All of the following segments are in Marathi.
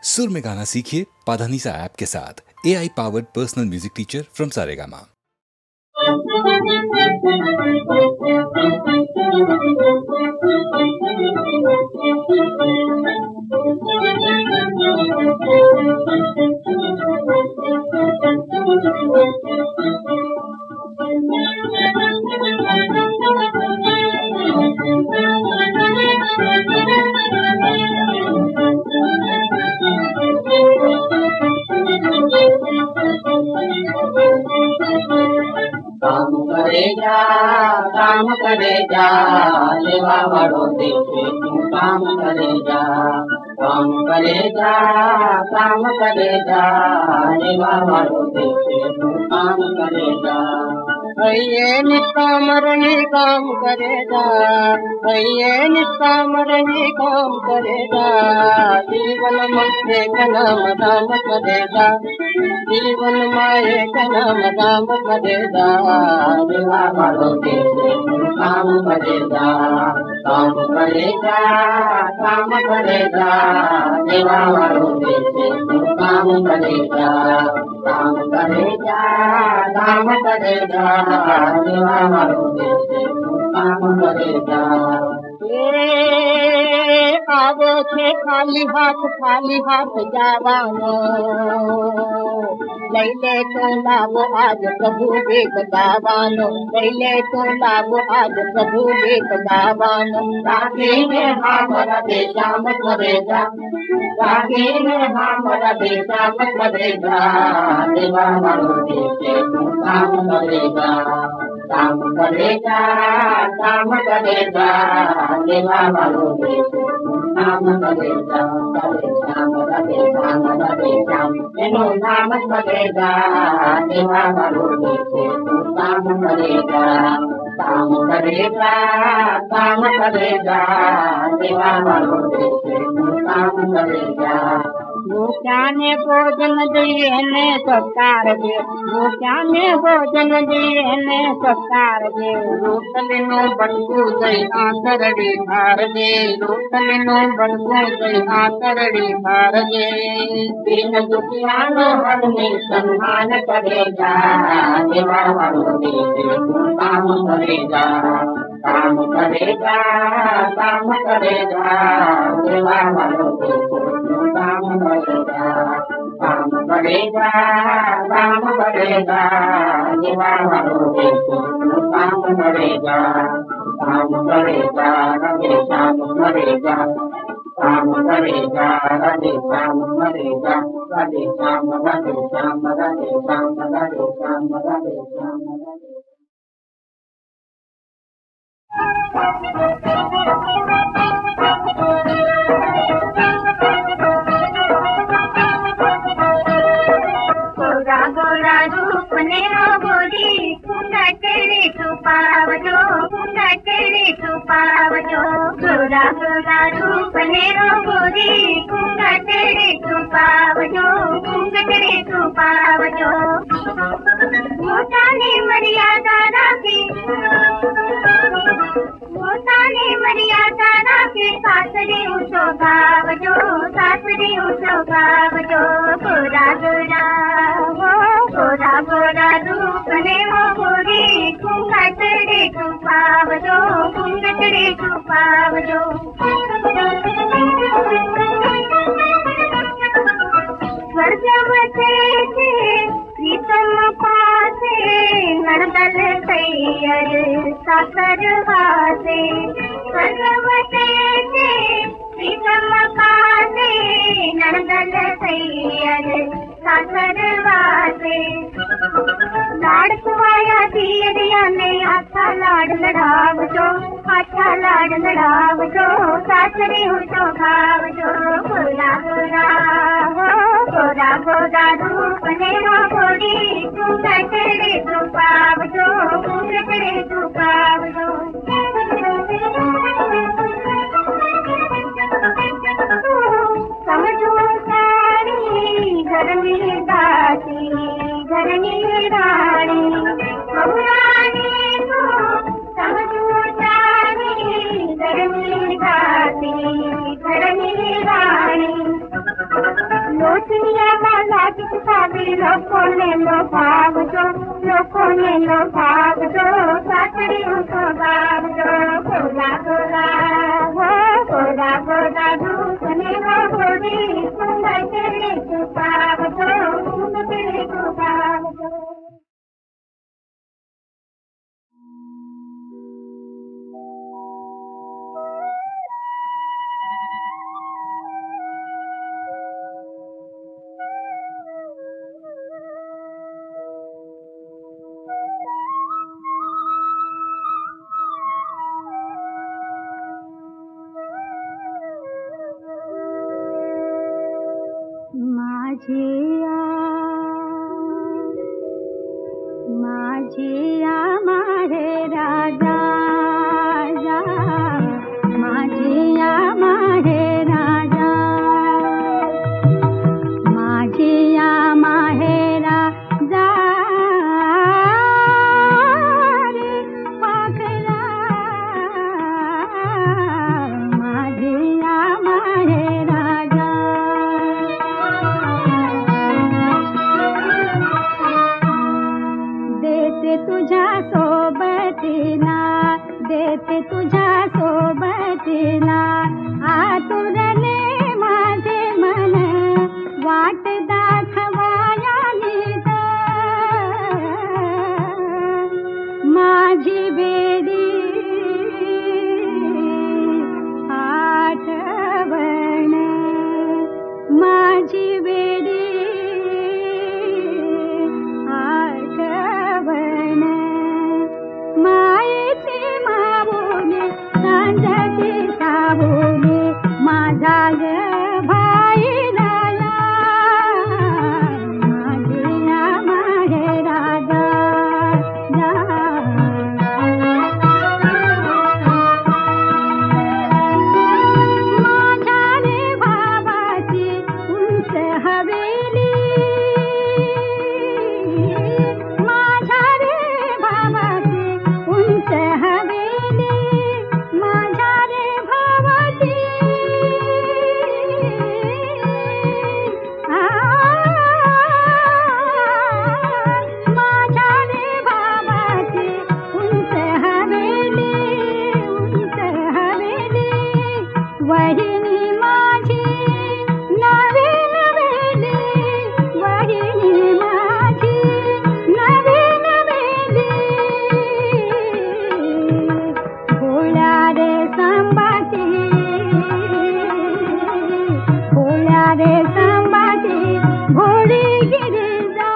सुर में गाना सीखिए पाधानीसा ऐप के साथ। AI powered personal music teacher from Saregama. काम करेगा सेवा वालों देखे तू काम करेगा सेवा वालों देखे तू काम करेगा भैये निष्कामरणी काम करेगा काम करेगा जीवन में नाम दाम करेगा जीवन माए का नाम दाम करेगा सेवा वालों देखे काम करेगा सेवा वालों देखे काम करेगा सेवा वालों देखे काम करेगा आवो छे खाली हाथ जावानो लैले तो लाभो आज प्रभु देख दावानो लैले तो लाभो आज प्रभु देख दावानो राखी में हमारा देशा मत मरेगा राखी में हमारा देशा मत मरेगा सेवा वालों देखे तू काम करेगा सेवा वालों देखे काम करेगा नाम करेगा सेवा वालों देखे काम करेगा सेवा वालों देखे काम करेगा भूख्याने भोजन दिए ने सत्कार दे भूख्याने भोजन दिए ने सत्कार दे रोटलीनो बनकू दई आंतरड़ी भार दे रोटलीनो बनकू दई आंतरड़ी भार दे दीन दुखियानो हरने सम्मान करेगा सेवा वालों देखे काम करेगा सेवा वालों देखे काम करेगा सेवा वालों देखे काम करेगा रवि श्याम करेगा रवि श्याम करेगा रवि श्याम गोरा रूप ने गोरी कुंडा तेरे छुपावजो गोरा रूप ने गोरी कुंडा तेरे छुपावजो मोटा ने मर्यादा राखी सासरी ऊंचो गावजो गोरा रूप ने गोरी कुंगटड़े छुपावजो स्वर्गवते थे प्रीतम पासे नड़दल तैयर सासर वासे स्वर्गवते थे प्रीतम पासे नड़दल तैयर सासर वासे लाड़ कुआया दिया ने आछा लाड़ लड़ावजो सासरी ऊंचो गावजो गोरा रूप ने गोरी कुंगटड़े छुपावजो समझो सारी घर में दासी घर में रानी बहुरानी को समझो सारी घर में दासी घर में रानी दुनिया वाला किसका भी लोगों ने लो भाग दो, लोगों ने लो भाग दो, साकड़ियों को भाग दो, गोरा गोरा वो गोरा गोरा दूसरे वो गोरी सुंदर तेरे को भाग दो, तेरे को भाग दो। माझिया माहे राजा माझिया माहे राजा माझिया माहे राजा रे पाखरा माझिया माहे राजा तुझ्या सोबतीला आतुरले माझे मन वाट दाखवाया नीत माझी बेडी आठवण माझी बेडी माझा भाई राजा माझिया माहे राजा माझ्या रे बाबाची उंच हवेली माझ्या रे बाबाची उंच हवेली माझ्या रे भावाची वहिनी माझी नवी नवेली वहिनी माझी नवी नवेली भोळ्या रे संबाची भोळी गिरिजा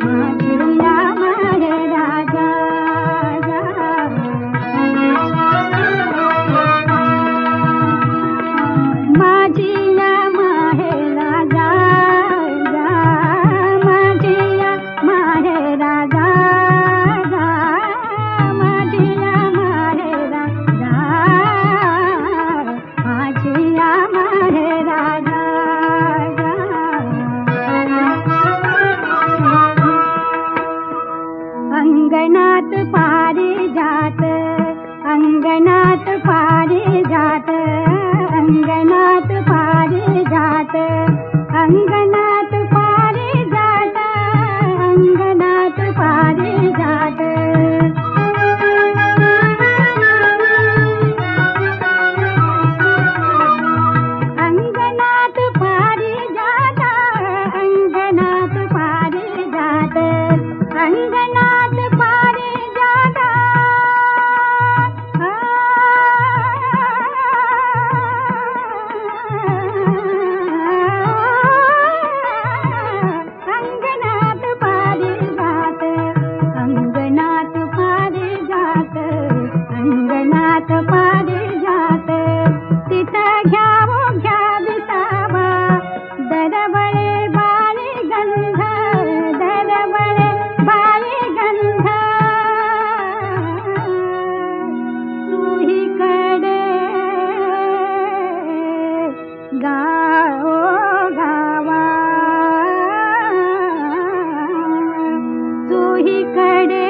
माझिया माहे राजा माझिया माहे राजा माझिया माहे राजा माझिया माहे राजा माझिया माहे राजा अंगणात पारिजात अंगणात पारिजात अंगणात पारिजात अंगणात पारिजात अंगणात पारिजात अंगणात पारिजात अंगणात पारिजात अंगणात पारिजात अंगणात पारिजात अंगणात पारिजात अंगणात पारिजात तिथं घ्यावो घ्या विसावा दरवळे बाळी गंध दरवळे बाळी गंध सुहीकडे गाओ गावा सुहीकडे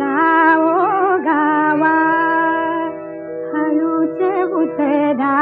गाओ गावा हळूच उतरा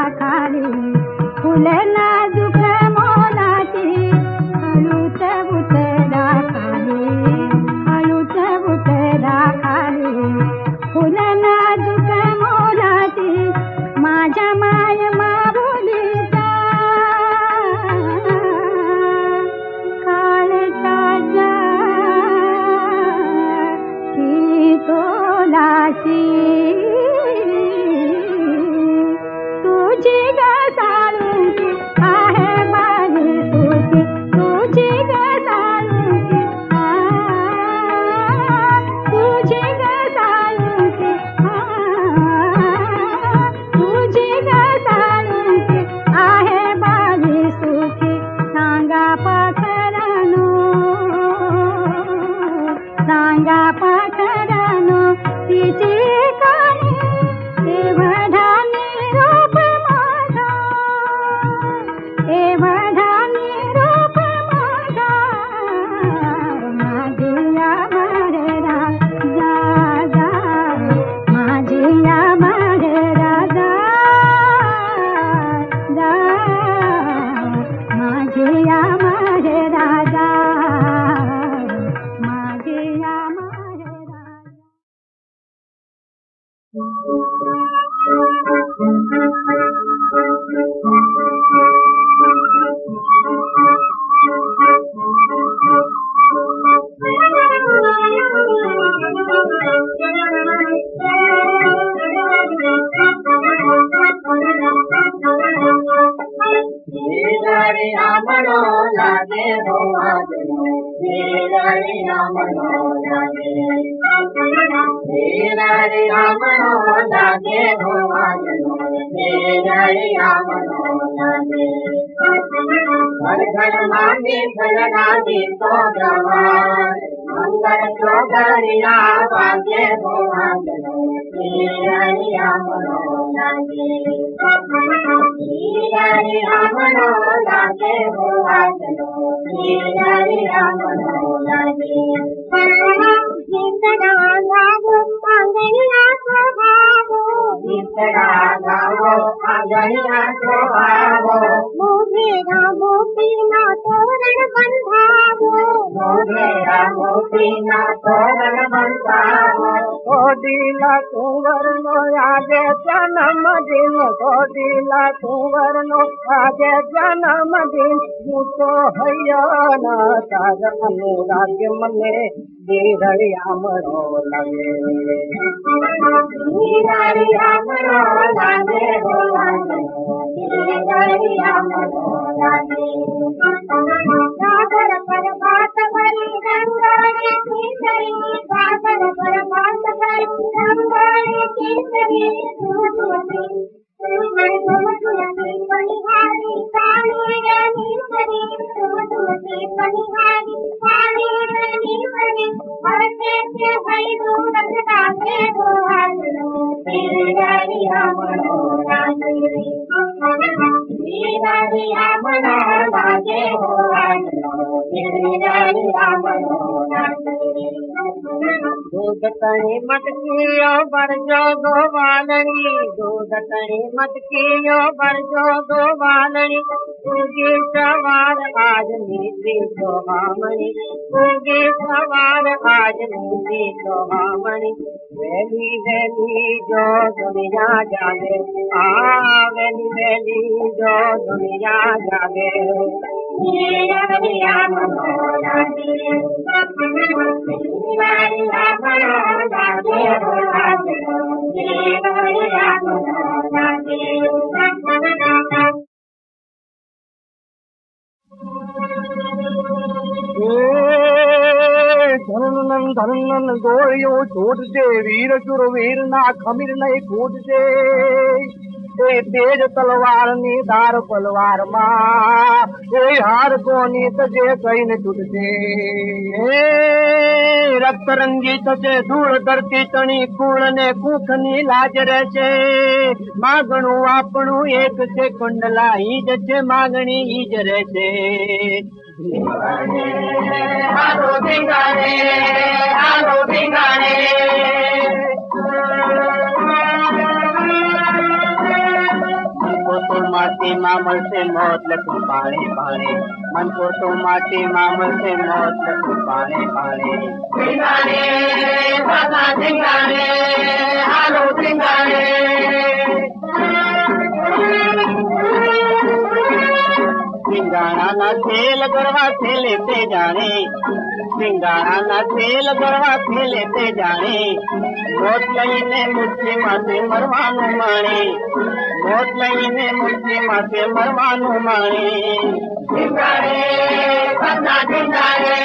धनन गोरियो छोड़ दे वीर वीर ना खमीर नहीं कूद दे तेज तलवार नी धार पलवार मां हार को नी तजे कहीं न टूट दे रक्त रंगी तजे धूल धरती तणी कूड़ ने कूख नी लाज रहे मागणु आपणु एक से कुंडला ईज से मागणी ईज रहे हालो भिंगाणे हालो भिंगाणे को तो माटी मामल से मौत लखू पाने पाने, मन को तो माटी मामल से मौत लखू पाने पाने। सिंगारे बाबा सिंगारे हालो सिंगारे, सिंगाड़ा ना खेल गरबा खेलते जाने, सिंगाड़ा ना खेल गरबा खेलते जाने, मोत लईने मुट्ठी माथे मरवानु माणे, मोत लईने मुट्ठी माथे मरवानु माणे। सिंगारे सदा सिंगारे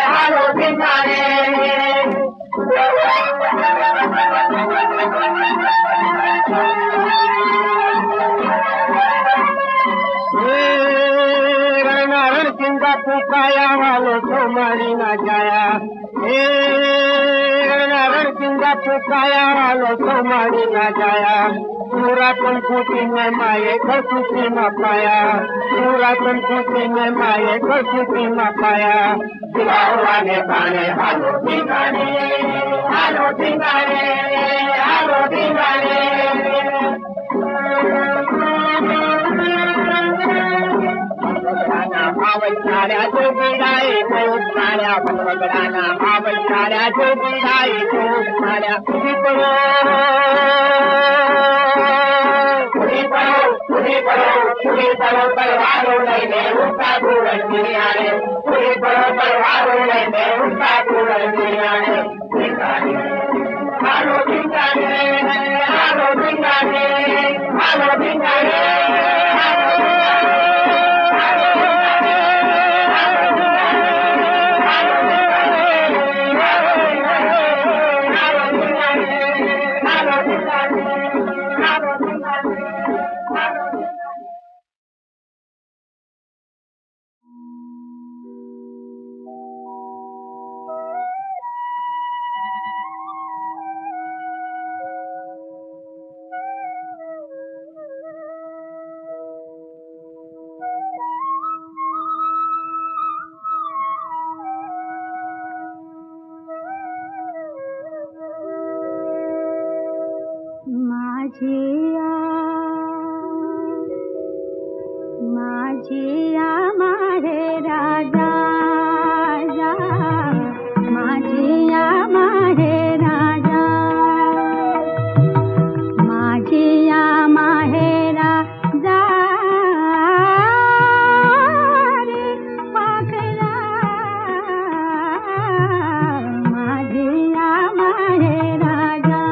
हालो सिंगारे, सिंगा पुकाया वालो तो मारी ना जाया, सिंगा पुकाया वालो तो मारी ना जाया, पूरा तुम खुशी में माये घर खुशी में पाया, पूरा तुम खुशी में माये घर खुशी में पाया। सिंगारे पाने हालो सिंगारे हालो सिंगारे हालो सिंगारे, आवश्याऱ्या जोगीराई जोगणाऱ्या भगवगडाना, आवश्याऱ्या जोगीराई जोगणाऱ्या। पुढी पळो पुढी पळो पुढी पळो पुढी पळो तलवारो लईने उठा धुळण गिरियाने, पुढी पळो तलवारो लईने उठा धुळण गिरियाने। सिंगारे हालो सिंगारे हालो सिंगारे हालो सिंगारे, माझिया माहे राजा माझिया माहे राजा, माझिया माहे राजा रे पाखरा, माझिया माहे राजा।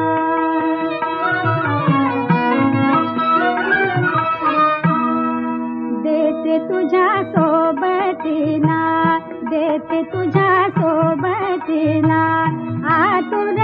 देते तुझ्या सोबतीला, देते तुझ्या सोबतीला, आतुर